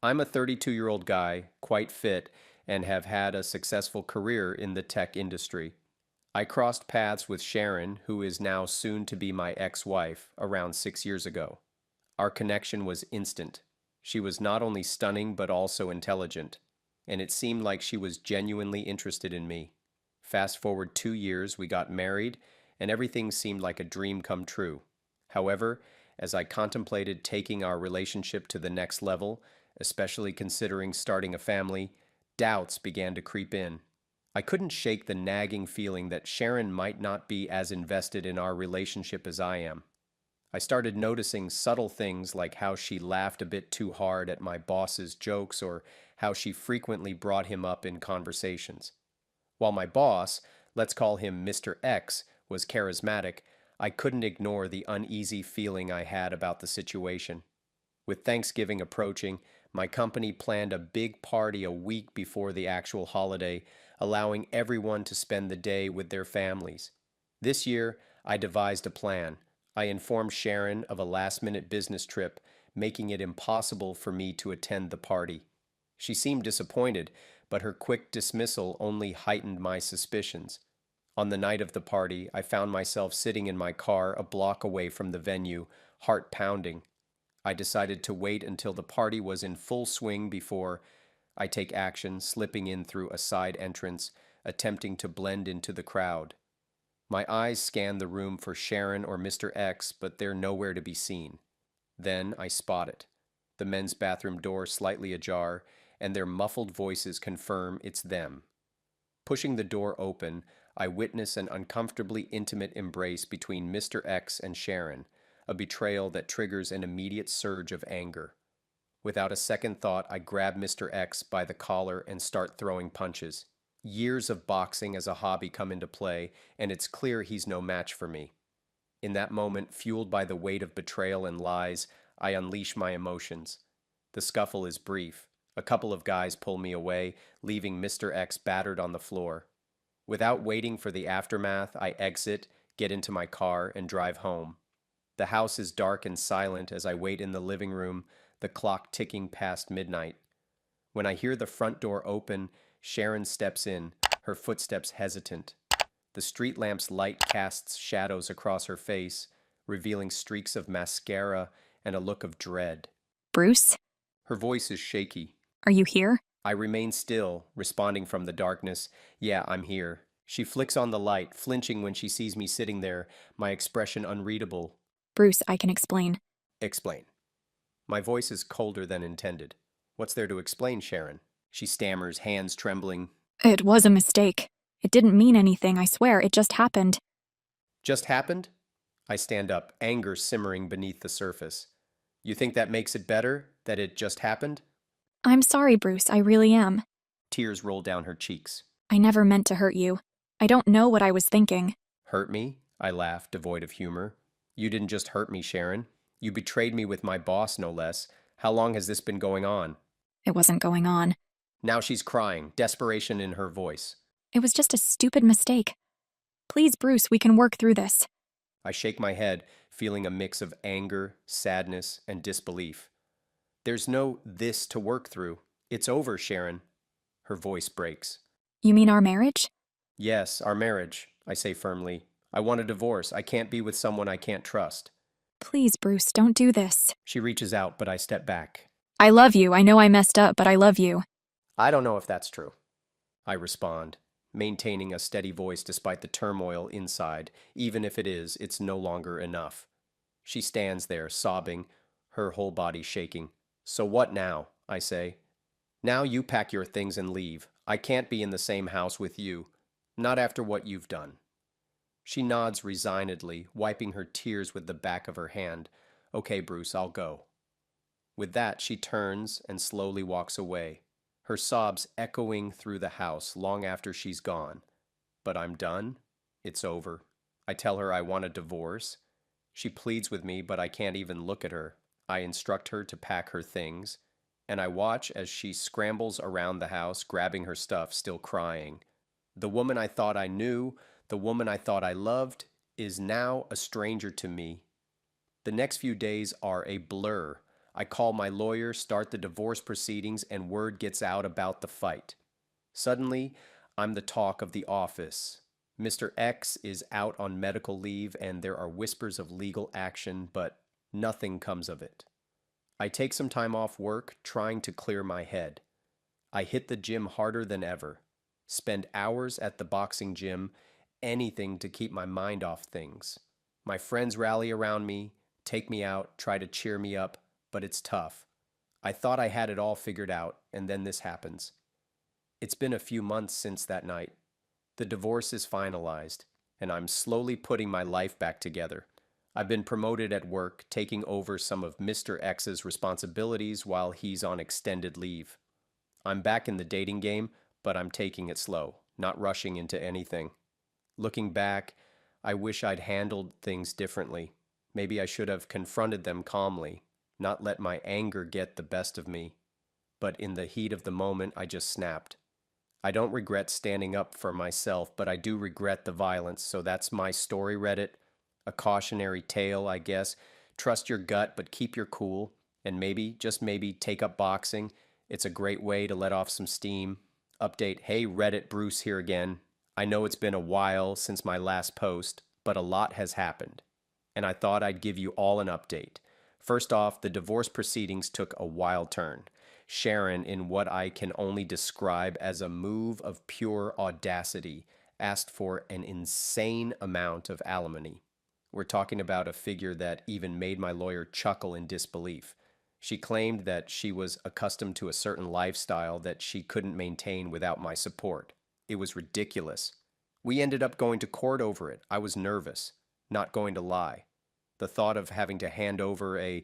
I'm a 32-year-old guy, quite fit, and have had a successful career in the tech industry. I crossed paths with Sharon, who is now soon to be my ex-wife, around 6 years ago. Our connection was instant. She was not only stunning but also intelligent, and it seemed like she was genuinely interested in me. Fast forward 2 years, we got married, and everything seemed like a dream come true. However, as I contemplated taking our relationship to the next level, especially considering starting a family, doubts began to creep in. I couldn't shake the nagging feeling that Sharon might not be as invested in our relationship as I am. I started noticing subtle things like how she laughed a bit too hard at my boss's jokes or how she frequently brought him up in conversations. While my boss, let's call him Mr. X, was charismatic, I couldn't ignore the uneasy feeling I had about the situation. With Thanksgiving approaching, my company planned a big party a week before the actual holiday, allowing everyone to spend the day with their families. This year, I devised a plan. I informed Sharon of a last-minute business trip, making it impossible for me to attend the party. She seemed disappointed, but her quick dismissal only heightened my suspicions. On the night of the party, I found myself sitting in my car a block away from the venue, heart pounding. I decided to wait until the party was in full swing before I take action, slipping in through a side entrance, attempting to blend into the crowd. My eyes scanned the room for Sharon or Mr. X, but they're nowhere to be seen. Then I spot it. The men's bathroom door slightly ajar, and their muffled voices confirm it's them. Pushing the door open, I witness an uncomfortably intimate embrace between Mr. X and Sharon, a betrayal that triggers an immediate surge of anger. Without a second thought, I grab Mr. X by the collar and start throwing punches. Years of boxing as a hobby come into play, and it's clear he's no match for me. In that moment, fueled by the weight of betrayal and lies, I unleash my emotions. The scuffle is brief. A couple of guys pull me away, leaving Mr. X battered on the floor. Without waiting for the aftermath, I exit, get into my car, and drive home. The house is dark and silent as I wait in the living room, the clock ticking past midnight. When I hear the front door open, Sharon steps in, her footsteps hesitant. The street lamp's light casts shadows across her face, revealing streaks of mascara and a look of dread. Bruce, Her voice is shaky. are you here? I remain still, responding from the darkness. Yeah, I'm here. She flicks on the light, flinching when she sees me sitting there, my expression unreadable. Bruce, I can explain. Explain. My voice is colder than intended. What's there to explain, Sharon? She stammers, hands trembling. It was a mistake. It didn't mean anything, I swear. It just happened. Just happened? I stand up, anger simmering beneath the surface. You think that makes it better, that it just happened? I'm sorry, Bruce, I really am. Tears roll down her cheeks. I never meant to hurt you. I don't know what I was thinking. Hurt me? I laugh, devoid of humor. You didn't just hurt me, Sharon. You betrayed me with my boss, no less. How long has this been going on? It wasn't going on. Now she's crying, desperation in her voice. It was just a stupid mistake. Please, Bruce, we can work through this. I shake my head, feeling a mix of anger, sadness, and disbelief. There's no this to work through. It's over, Sharon. Her voice breaks. You mean our marriage? Yes, our marriage, I say firmly. I want a divorce. I can't be with someone I can't trust. Please, Bruce, don't do this. She reaches out, but I step back. I love you. I know I messed up, but I love you. I don't know if that's true. I respond, maintaining a steady voice despite the turmoil inside. Even if it is, it's no longer enough. She stands there, sobbing, her whole body shaking. So what now? I say. Now you pack your things and leave. I can't be in the same house with you. Not after what you've done. She nods resignedly, wiping her tears with the back of her hand. Okay, Bruce, I'll go. With that, she turns and slowly walks away, her sobs echoing through the house long after she's gone. But I'm done. It's over. I tell her I want a divorce. She pleads with me, but I can't even look at her. I instruct her to pack her things, and I watch as she scrambles around the house, grabbing her stuff, still crying. The woman I thought I knew, the woman I thought I loved, is now a stranger to me. The next few days are a blur. I call my lawyer, start the divorce proceedings, and word gets out about the fight. Suddenly, I'm the talk of the office. Mr. X is out on medical leave, and there are whispers of legal action, but nothing comes of it. I take some time off work, trying to clear my head. I hit the gym harder than ever, spend hours at the boxing gym, anything to keep my mind off things. My friends rally around me, take me out, try to cheer me up, but it's tough. I thought I had it all figured out, and then this happens. It's been a few months since that night. The divorce is finalized, and I'm slowly putting my life back together. I've been promoted at work, taking over some of Mr. X's responsibilities while he's on extended leave. I'm back in the dating game, but I'm taking it slow, not rushing into anything. Looking back, I wish I'd handled things differently. Maybe I should have confronted them calmly, not let my anger get the best of me. But in the heat of the moment, I just snapped. I don't regret standing up for myself, but I do regret the violence, so that's my story, Reddit. A cautionary tale, I guess. Trust your gut, but keep your cool, and maybe, just maybe, take up boxing. It's a great way to let off some steam. Update, hey Reddit, Bruce here again. I know it's been a while since my last post, but a lot has happened, and I thought I'd give you all an update. First off, the divorce proceedings took a wild turn. Sharon, in what I can only describe as a move of pure audacity, asked for an insane amount of alimony. We're talking about a figure that even made my lawyer chuckle in disbelief. She claimed that she was accustomed to a certain lifestyle that she couldn't maintain without my support. It was ridiculous. We ended up going to court over it. I was nervous, not going to lie. The thought of having to hand over a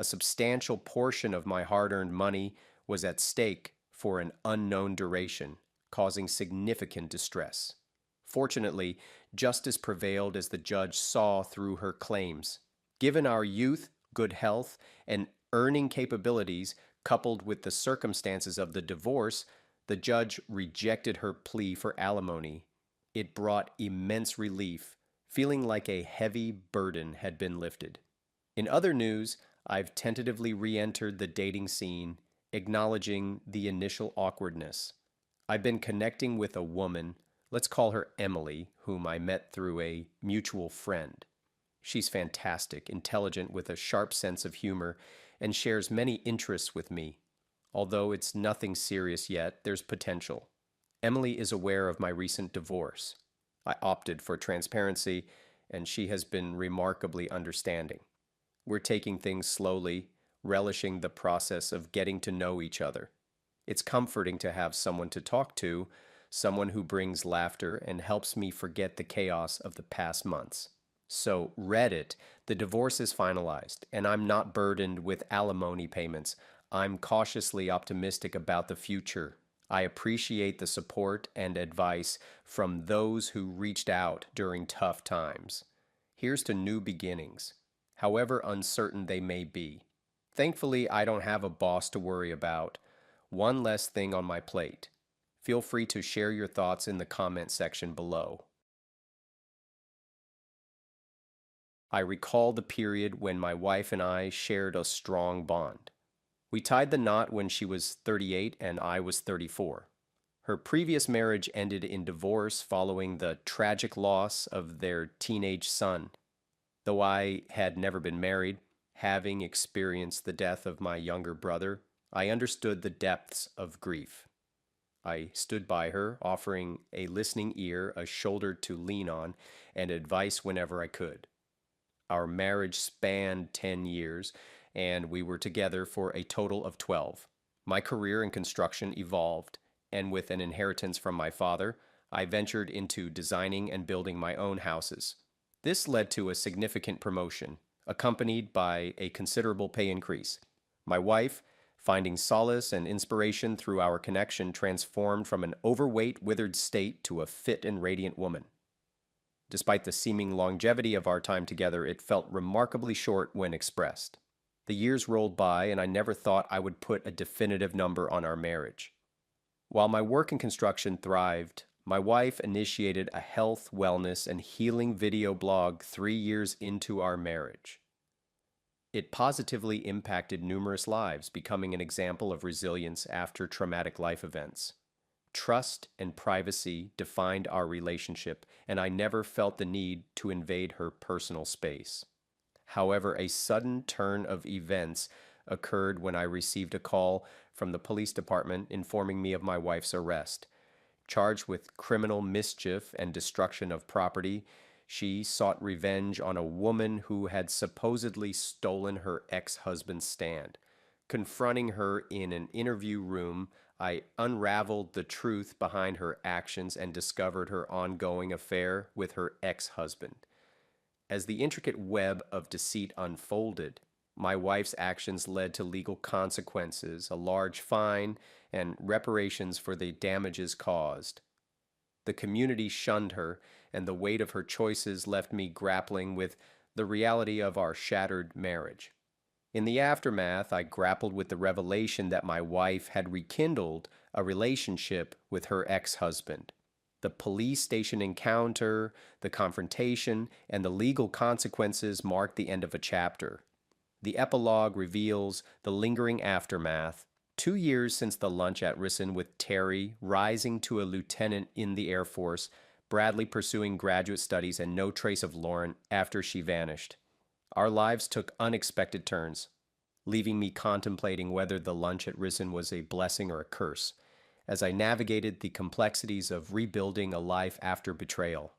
substantial portion of my hard-earned money was at stake for an unknown duration, causing significant distress. Fortunately, justice prevailed as the judge saw through her claims. Given our youth, good health, and earning capabilities, coupled with the circumstances of the divorce, the judge rejected her plea for alimony. It brought immense relief, feeling like a heavy burden had been lifted. In other news, I've tentatively re-entered the dating scene, acknowledging the initial awkwardness. I've been connecting with a woman, let's call her Emily, whom I met through a mutual friend. She's fantastic, intelligent, with a sharp sense of humor, and shares many interests with me. Although it's nothing serious yet, there's potential. Emily is aware of my recent divorce. I opted for transparency, and she has been remarkably understanding. We're taking things slowly, relishing the process of getting to know each other. It's comforting to have someone to talk to, someone who brings laughter and helps me forget the chaos of the past months. So, Reddit, the divorce is finalized, and I'm not burdened with alimony payments. I'm cautiously optimistic about the future. I appreciate the support and advice from those who reached out during tough times. Here's to new beginnings, however uncertain they may be. Thankfully, I don't have a boss to worry about. One less thing on my plate. Feel free to share your thoughts in the comment section below. I recall the period when my wife and I shared a strong bond. We tied the knot when she was 38 and I was 34. Her previous marriage ended in divorce following the tragic loss of their teenage son. Though I had never been married, having experienced the death of my younger brother, I understood the depths of grief. I stood by her, offering a listening ear, a shoulder to lean on, and advice whenever I could. Our marriage spanned 10 years, and we were together for a total of 12. My career in construction evolved, and with an inheritance from my father, I ventured into designing and building my own houses. This led to a significant promotion, accompanied by a considerable pay increase. My wife, finding solace and inspiration through our connection, transformed from an overweight, withered state to a fit and radiant woman. Despite the seeming longevity of our time together, it felt remarkably short when expressed. The years rolled by, and I never thought I would put a definitive number on our marriage. While my work in construction thrived, my wife initiated a health, wellness, and healing video blog 3 years into our marriage. It positively impacted numerous lives, becoming an example of resilience after traumatic life events. Trust and privacy defined our relationship, and I never felt the need to invade her personal space. However, a sudden turn of events occurred when I received a call from the police department informing me of my wife's arrest. Charged with criminal mischief and destruction of property, she sought revenge on a woman who had supposedly stolen her ex husband's stand. Confronting her in an interview room, I unraveled the truth behind her actions and discovered her ongoing affair with her ex husband. As the intricate web of deceit unfolded, my wife's actions led to legal consequences, a large fine, and reparations for the damages caused. The community shunned her, and the weight of her choices left me grappling with the reality of our shattered marriage. In the aftermath, I grappled with the revelation that my wife had rekindled a relationship with her ex husband. The police station encounter, the confrontation, and the legal consequences marked the end of a chapter. The epilogue reveals the lingering aftermath. 2 years since the lunch at Risen, with Terry rising to a lieutenant in the Air Force, Bradley pursuing graduate studies, and no trace of Lauren after she vanished. Our lives took unexpected turns, leaving me contemplating whether the lunch at Risen was a blessing or a curse, as I navigated the complexities of rebuilding a life after betrayal.